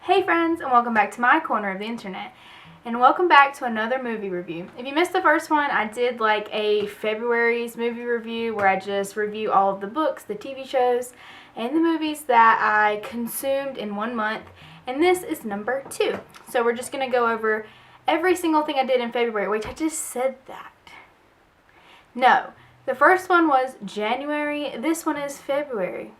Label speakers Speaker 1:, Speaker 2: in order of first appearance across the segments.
Speaker 1: Hey friends, and welcome back to my corner of the internet. And welcome back to another movie review. If you missed the first one, I did like a February's movie review where I just review all of the books, the TV shows, and the movies that I consumed in 1 month. And this is number 2. So we're just going to go over every single thing I did in February. Wait, I just said that. No, the first one was January. This one is February.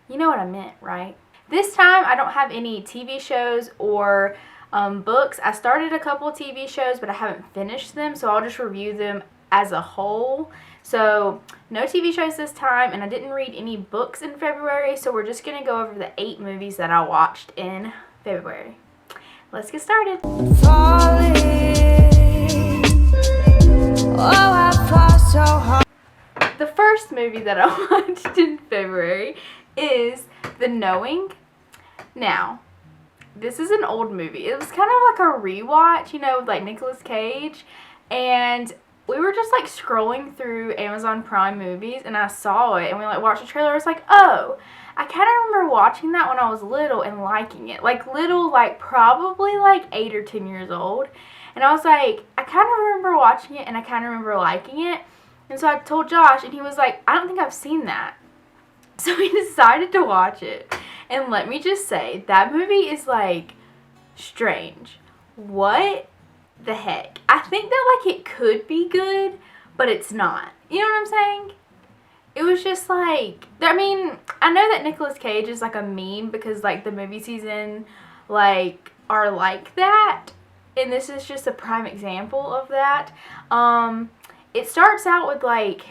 Speaker 1: You know what I meant, right? This time, I don't have any TV shows or books. I started a couple TV shows, but I haven't finished them, so I'll just review them as a whole. So, no TV shows this time, and I didn't read any books in February, so we're just going to go over the 8 movies that I watched in February. Let's get started. Falling. Oh, I fought so hard. The first movie that I watched in February is The Knowing. Now, this is an old movie. It was kind of like a rewatch, you know, with like Nicolas Cage, and we were just like scrolling through Amazon Prime movies, and I saw it, and we like watched the trailer. I was like, oh, I kind of remember watching that when I was little and liking it. Like little, like probably like 8 or 10 years old, and I was like, I kind of remember watching it, and I kind of remember liking it, and so I told Josh, and he was like, I don't think I've seen that. So we decided to watch it. And let me just say, that movie is like strange. What the heck? I think that like it could be good, but it's not. You know what I'm saying? It was just like, I mean, I know that Nicolas Cage is like a meme because like the movie season like are like that. And this is just a prime example of that. It starts out with like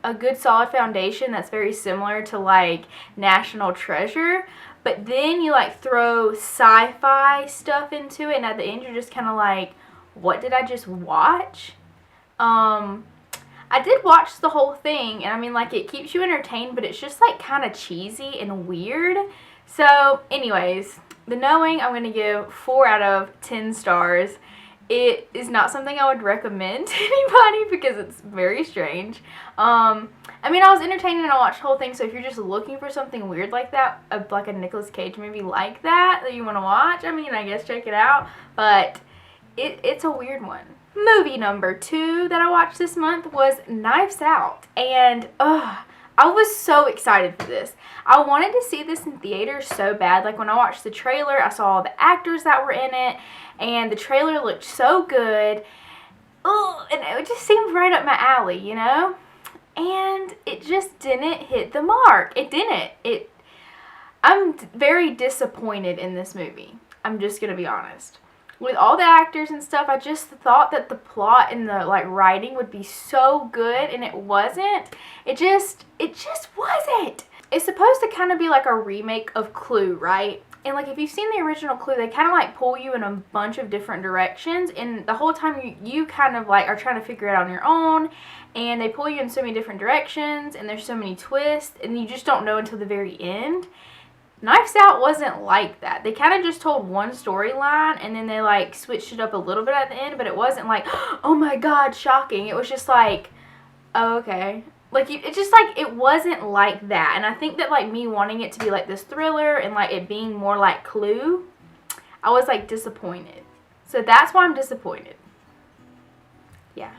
Speaker 1: a good solid foundation that's very similar to like National Treasure, but then you like throw sci-fi stuff into it, and at the end you're just kind of like, what did I just watch? I did watch the whole thing, and I mean like it keeps you entertained, but it's just like kind of cheesy and weird. So anyways, The Knowing, I'm gonna give 4 out of 10 stars. It is not something I would recommend to anybody because it's very strange. I mean, I was entertained and I watched the whole thing, so if you're just looking for something weird like that, like a Nicolas Cage movie like that you want to watch, I mean, I guess check it out. But it's a weird one. Movie number 2 that I watched this month was Knives Out. And, I was so excited for this. I wanted to see this in theaters so bad. Like when I watched the trailer, I saw all the actors that were in it, and the trailer looked so good. Oh, and it just seemed right up my alley, you know? And it just didn't hit the mark. It didn't. I'm very disappointed in this movie. I'm just gonna be honest. With all the actors and stuff, I just thought that the plot and the like writing would be so good, and it wasn't. It just wasn't. It's supposed to kind of be like a remake of Clue, right? And like if you've seen the original Clue, they kind of like pull you in a bunch of different directions, and the whole time you kind of like are trying to figure it out on your own, and they pull you in so many different directions, and there's so many twists, and you just don't know until the very end. Knives Out wasn't like that. They kind of just told one storyline, and then they like switched it up a little bit at the end, but it wasn't like, oh my god, shocking. It was just like, oh, okay. Like, it just like, it wasn't like that. And I think that like me wanting it to be like this thriller and like it being more like Clue, I was like disappointed. So that's why I'm disappointed. Yeah.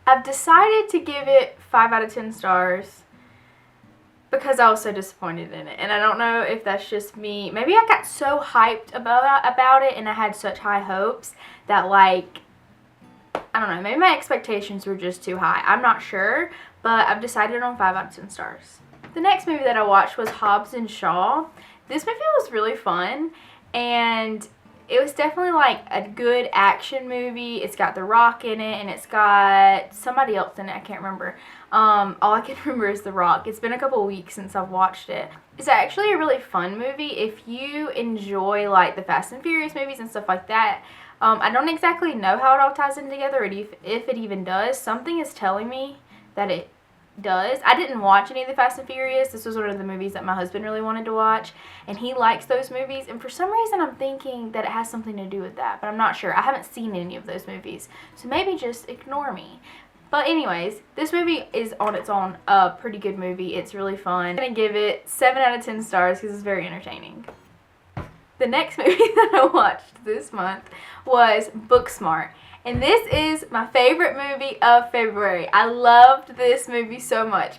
Speaker 1: I've decided to give it 5 out of 10 stars. Because I was so disappointed in it. And I don't know if that's just me. Maybe I got so hyped about it and I had such high hopes that like, I don't know, maybe my expectations were just too high. I'm not sure, but I've decided on 5 out of 10 stars. The next movie that I watched was Hobbes Shaw. This movie was really fun, and it was definitely like a good action movie. It's got The Rock in it, and it's got somebody else in it. I can't remember. All I can remember is The Rock. It's been a couple of weeks since I've watched it. It's actually a really fun movie if you enjoy like the Fast and Furious movies and stuff like that. I don't exactly know how it all ties in together, or if it even does. Something is telling me that it does. I didn't watch any of the Fast and Furious. This was one of the movies that my husband really wanted to watch, and he likes those movies, and for some reason I'm thinking that it has something to do with that, but I'm not sure. I haven't seen any of those movies, so maybe just ignore me. But anyways, this movie is on its own a pretty good movie. It's really fun. I'm going to give it 7 out of 10 stars because it's very entertaining. The next movie that I watched this month was Booksmart. And this is my favorite movie of February. I loved this movie so much.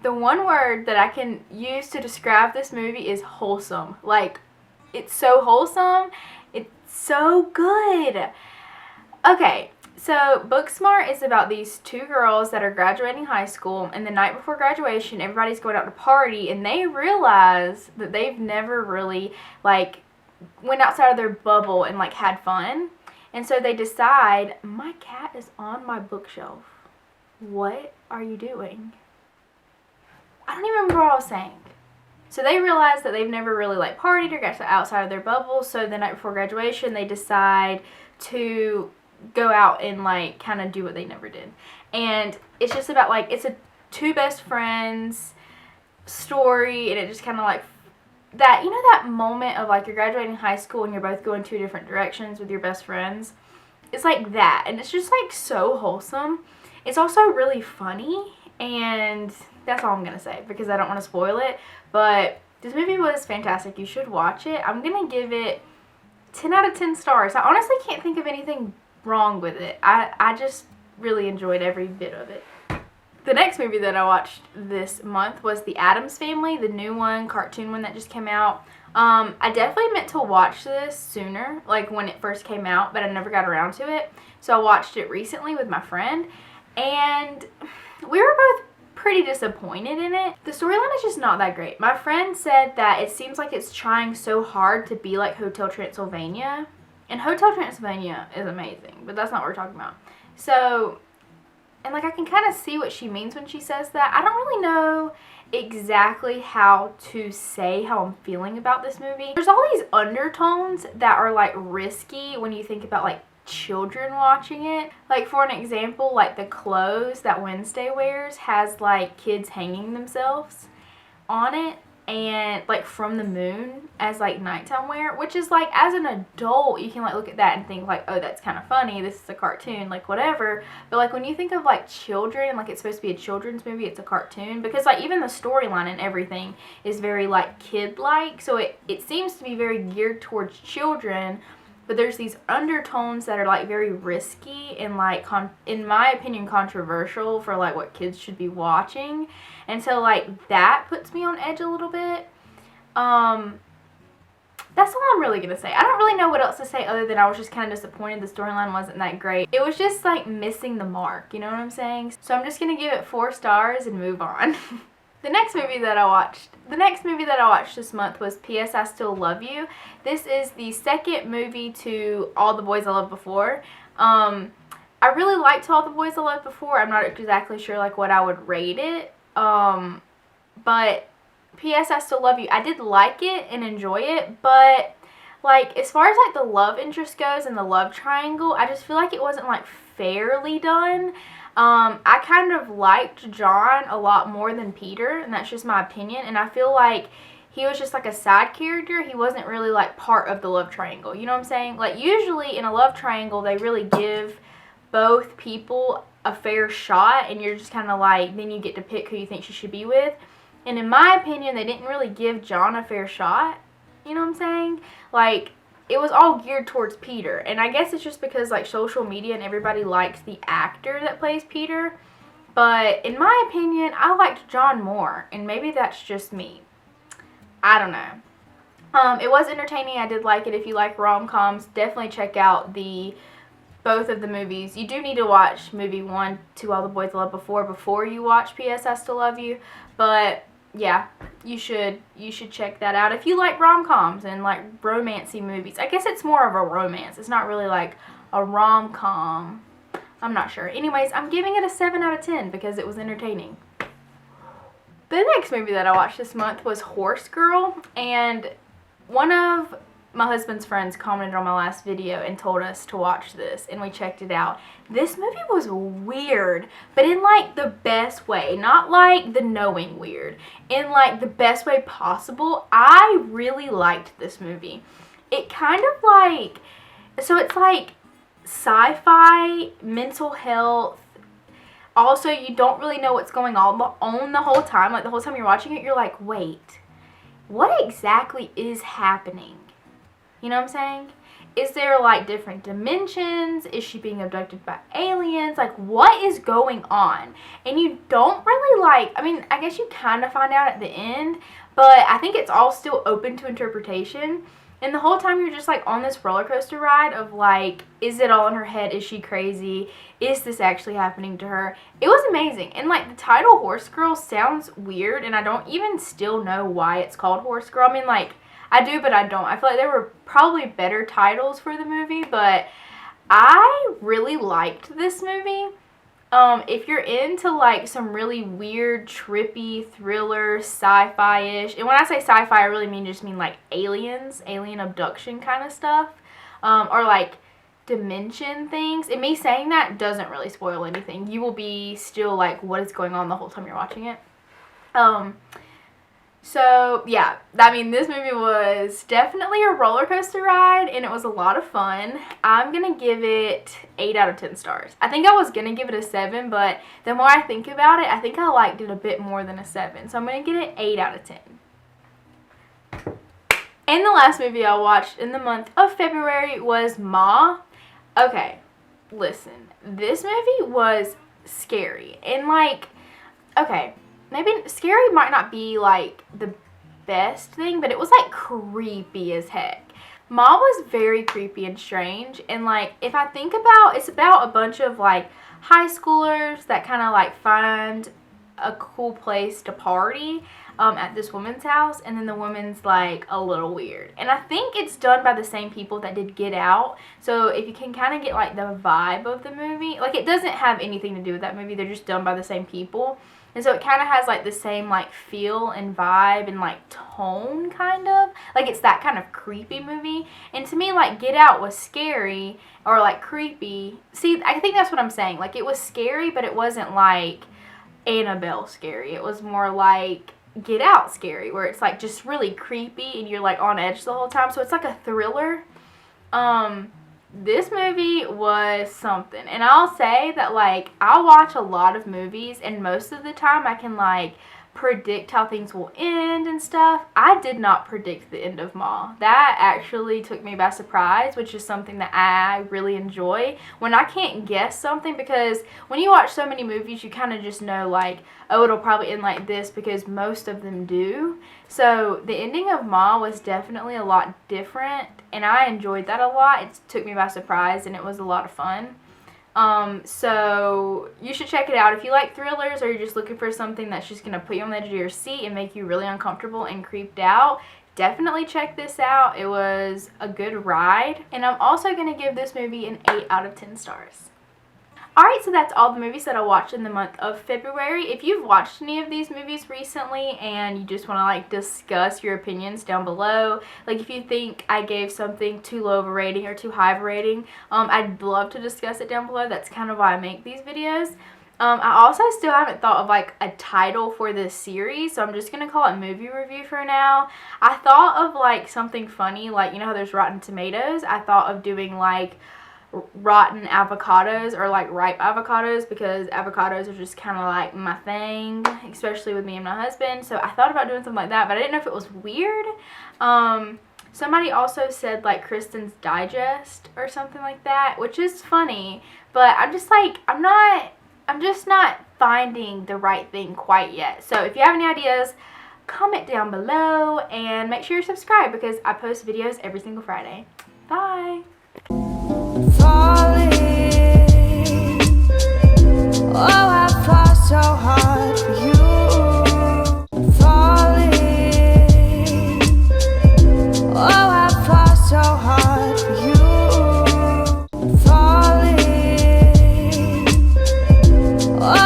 Speaker 1: The one word that I can use to describe this movie is wholesome. Like, it's so wholesome. It's so good. Okay, so Booksmart is about these two girls that are graduating high school, and the night before graduation, everybody's going out to party, and they realize that they've never really, like, went outside of their bubble and, like, had fun. And so they decide, my cat is on my bookshelf. What are you doing? I don't even remember what I was saying. So they realize that they've never really, like, partied or got outside of their bubble, so the night before graduation, they decide to go out and, like, kind of do what they never did. And it's just about, like, it's a two best friends story, and it just kind of, like, that, you know, that moment of, like, you're graduating high school and you're both going two different directions with your best friends. It's like that, and it's just, like, so wholesome. It's also really funny, and that's all I'm gonna say because I don't want to spoil it. But this movie was fantastic. You should watch it. I'm gonna give it 10 out of 10 stars. I honestly can't think of anything wrong with it. I just really enjoyed every bit of it. The next movie that I watched this month was the Addams Family, the new one, cartoon one that just came out. I definitely meant to watch this sooner, like when it first came out, but I never got around to it. So I watched it recently with my friend, and we were both pretty disappointed in it. The storyline is just not that great. My friend said that it seems like it's trying so hard to be like Hotel Transylvania. And Hotel Transylvania is amazing, but that's not what we're talking about. So, and like I can kind of see what she means when she says that. I don't really know exactly how to say how I'm feeling about this movie. There's all these undertones that are like risky when you think about like children watching it. Like for an example, like the clothes that Wednesday wears has like kids hanging themselves on it, and like from the moon as like nighttime wear, which is like as an adult you can like look at that and think like, oh, that's kind of funny, this is a cartoon, like whatever. But like when you think of like children, like it's supposed to be a children's movie, it's a cartoon, because like even the storyline and everything is very like kid-like, so it seems to be very geared towards children. But there's these undertones that are like very risky and like in my opinion controversial for like what kids should be watching. And so like that puts me on edge a little bit. That's all I'm really gonna say. I don't really know what else to say other than I was just kind of disappointed the storyline wasn't that great. It was just like missing the mark, you know what I'm saying? So I'm just gonna give it 4 stars and move on. The next movie that I watched this month was P.S. I Still Love You. This is the second movie to All the Boys I Loved Before. I really liked All the Boys I Loved Before. I'm not exactly sure like what I would rate it. But P.S. I Still Love You, I did like it and enjoy it, but like as far as like the love interest goes and the love triangle, I just feel like it wasn't like fairly done. I kind of liked John a lot more than Peter, and that's just my opinion, and I feel like he was just like a side character. He wasn't really like part of the love triangle, you know what I'm saying? Like usually in a love triangle they really give both people a fair shot, and you're just kind of like, then you get to pick who you think she should be with. And in my opinion, they didn't really give John a fair shot, you know what I'm saying? Like it was all geared towards Peter, and I guess it's just because like social media and everybody likes the actor that plays Peter, but in my opinion I liked John more, and maybe that's just me, I don't know. It was entertaining. I did like it. If you like rom-coms, definitely check out both of the movies. You do need to watch movie 1 to All the Boys I Loved before you watch P.S. I Still Love You, but yeah, you should check that out if you like rom-coms and like romancy movies. I guess it's more of a romance. It's not really like a rom-com. I'm not sure. Anyways, I'm giving it a 7 out of 10 because it was entertaining. The next movie that I watched this month was Horse Girl, and one of my husband's friends commented on my last video and told us to watch this, and we checked it out. This movie was weird, but in like the best way, not like the knowing weird, in like the best way possible. I really liked this movie. It kind of like, so it's like sci-fi, mental health. Also, you don't really know what's going on the whole time. Like the whole time you're watching it, you're like, wait, what exactly is happening? You know what I'm saying? Is there like different dimensions? Is she being abducted by aliens? Like, what is going on? And you don't really like, I mean, I guess you kind of find out at the end, but I think it's all still open to interpretation. And the whole time you're just like on this roller coaster ride of like, is it all in her head? Is she crazy? Is this actually happening to her? It was amazing. And like the title Horse Girl sounds weird, and I don't even still know why it's called Horse Girl. I mean, like, I do, but I don't. I feel like there were probably better titles for the movie, but I really liked this movie. If you're into like some really weird, trippy, thriller, sci-fi-ish, and when I say sci-fi, I really just mean like aliens, alien abduction kind of stuff, or like dimension things. And me saying that doesn't really spoil anything. You will be still like, what is going on the whole time you're watching it. So, yeah, I mean, this movie was definitely a roller coaster ride, and it was a lot of fun. I'm going to give it 8 out of 10 stars. I think I was going to give it a 7, but the more I think about it, I think I liked it a bit more than a 7. So I'm going to get it 8 out of 10. And the last movie I watched in the month of February was Ma. Okay, listen, this movie was scary, and like, okay, maybe scary might not be like the best thing, but it was like creepy as heck. Ma was very creepy and strange, and like, if I think about, it's about a bunch of like high schoolers that kind of like find a cool place to party at this woman's house, and then the woman's like a little weird. And I think it's done by the same people that did Get Out, so if you can kind of get like the vibe of the movie, like it doesn't have anything to do with that movie, they're just done by the same people. And so it kind of has like the same like feel and vibe and like tone, kind of. Like it's that kind of creepy movie. And to me, like Get Out was scary or like creepy. See, I think that's what I'm saying. Like it was scary, but it wasn't like Annabelle scary. It was more like Get Out scary, where it's like just really creepy and you're like on edge the whole time. So it's like a thriller. This movie was something, and I'll say that like I'll watch a lot of movies, and most of the time I can like predict how things will end and stuff. I did not predict the end of Ma. That actually took me by surprise, which is something that I really enjoy when I can't guess something, because when you watch so many movies you kind of just know like, oh, it'll probably end like this, because most of them do. So the ending of Ma was definitely a lot different, and I enjoyed that a lot. It took me by surprise, and it was a lot of fun. So you should check it out if you like thrillers, or you're just looking for something that's just going to put you on the edge of your seat and make you really uncomfortable and creeped out. Definitely check this out. It was a good ride, and I'm also going to give this movie an 8 out of 10 stars. Alright, so that's all the movies that I watched in the month of February. If you've watched any of these movies recently and you just want to like discuss your opinions down below, like if you think I gave something too low of a rating or too high of a rating, I'd love to discuss it down below. That's kind of why I make these videos. I also still haven't thought of like a title for this series, so I'm just going to call it movie review for now. I thought of like something funny, like you know how there's Rotten Tomatoes? I thought of doing like rotten avocados or like ripe avocados, because avocados are just kind of like my thing, especially with me and my husband. So I thought about doing something like that, but I didn't know if it was weird. Somebody also said like Kristen's Digest or something like that, which is funny, but I'm just like, I'm just not finding the right thing quite yet. So if you have any ideas, comment down below, and make sure you're subscribed, because I post videos every single Friday. Bye!